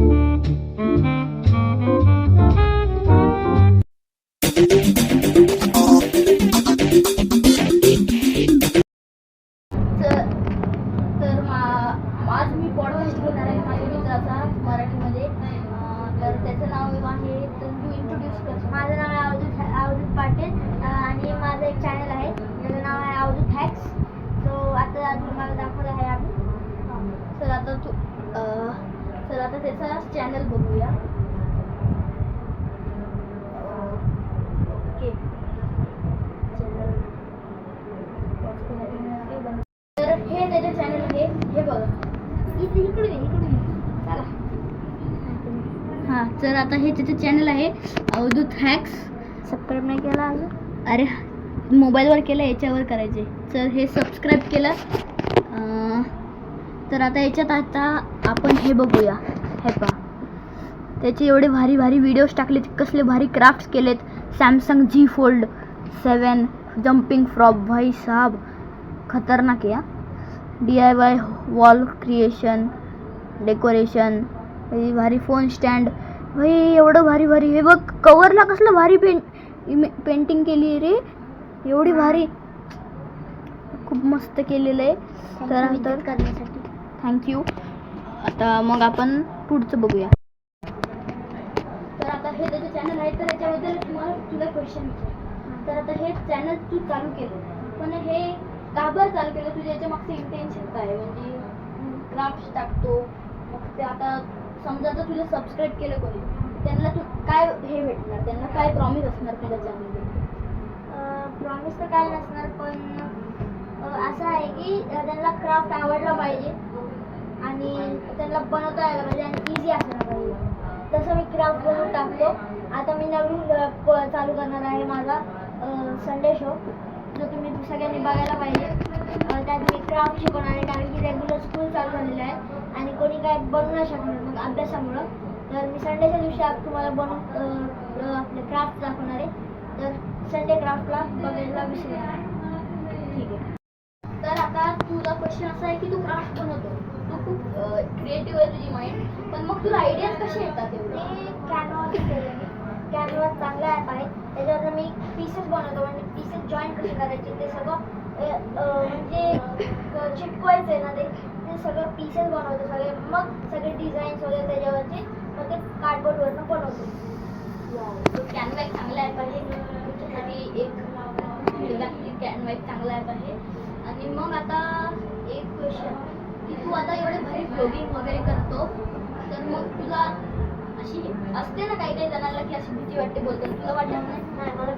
आज मी पॉडकास्ट घेणार आहे माझ्या मित्राचा मराठीमध्ये. तर त्याचं नाव आहे, तर तू इंट्रोड्यूस कर. माझं नाव आहे अवधूत पाटील आणि माझं एक चॅनल आहे त्याचं नाव आहे अवधूत हॅक्स. सो आता तुम्हाला दाखवत आहे आम्ही. तर आता त्याचा चॅनल बघूया. ओके, तर हे त्याचे चॅनल आहे, हे बघा. इकडे चला. हां, तर आता हे त्याचं चॅनल आहे अवधूत हॅक्स. सबस्क्राईब नाही केला अजून? अरे मोबाईलवर केलं, याच्यावर करायचे. तर हे सबस्क्राईब केलं. तर आता याच्यात आपण हे बघूया. हे पहा, त्याचे एवढे भारी भारी व्हिडिओज टाकलेत, कसले भारी क्राफ्ट्स केलेत. Samsung G Fold 7 jumping from, भाई साहब खतरनाक आहे. DIY वॉल क्रिएशन, डेकोरेशन, भारी फोन स्टँड, भाई एवढं भारी भारी. हे बघ, कवरला कसलं भारी पेंटिंग केली रे, एवढी भारी, खूप मस्त केलेलं आहे. तर करण्यासाठी थँक्यू. आता मग आपण पुढचं बघूया. तर आता हे त्याचं चॅनल आहे, तर याच्याबद्दल तुला क्वेश्चन विचार. तर आता हे चॅनल तू चालू केलं, पण हे का बरं चालू केलं? तुझ्या याच्या मागचं इंटेन्शन काय? म्हणजे क्राफ्ट्स टाकतो, मग ते आता समजा जर तुला सबस्क्राईब केलं कोणी, त्यांना तू काय हे भेटणार? त्यांना काय प्रॉमिस असणार तुझ्या चॅनलमध्ये? प्रॉमिस तर काय नसणार, पण असं आहे की त्यांना क्राफ्ट आवडला पाहिजे आणि त्यांना बनवता यायला पाहिजे आणि इझी असलं पाहिजे. तसं मी क्राफ्ट बनवून टाकतो. आता मी नवीन चालू करणार आहे माझा संडे शो, जो तुम्ही सगळ्यांनी बघायला पाहिजे. त्यात मी क्राफ्ट शिकवणार आहे, कारण की रेग्युलर स्कूल चालू झालेलं आहे आणि कोणी काय बनवू नाही शकणार मग अभ्यासामुळं. तर मी संडेच्या दिवशी तुम्हाला बनवून आपले क्राफ्ट दाखवणार आहे. तर संडे क्राफ्टला बघायला विसरू नका. ठीक आहे. तर आता तुझा क्वेश्चन असा आहे की तू क्राफ्ट बनवतो, तू खूप क्रिएटिव्ह आहे तुझी माइंड, पण मग तुला आयडियाज कसे येतात एवढे? ते कॅनव्हास केलं मी. कॅनव्हास चांगला ॲप आहे, त्याच्यावर मी पीसेस बनवतो. म्हणजे पीसेस जॉईन कसे करायचे ते सगळं म्हणजे चिटकवायचं आहे ना, ते सगळं पीसेस बनवतो सगळे. मग सगळे डिझाईन्स वगैरे त्याच्यावरचे मग ते कार्डबोर्डवरनं बनवतो. तो कॅनवा एक चांगला ॲप आहे तुमच्यासाठी, एक कॅनवा एक चांगला ॲप आहे. आणि मग आता एक क्वेश्चन, की तू आता एवढे भारी ब्लॉगिंग वगैरे करतो, तर मग तुला अशी असते ना काही काही जणांना की अशी भीती वाटते बोलतात, तुला वाटत नाही? नाही, मला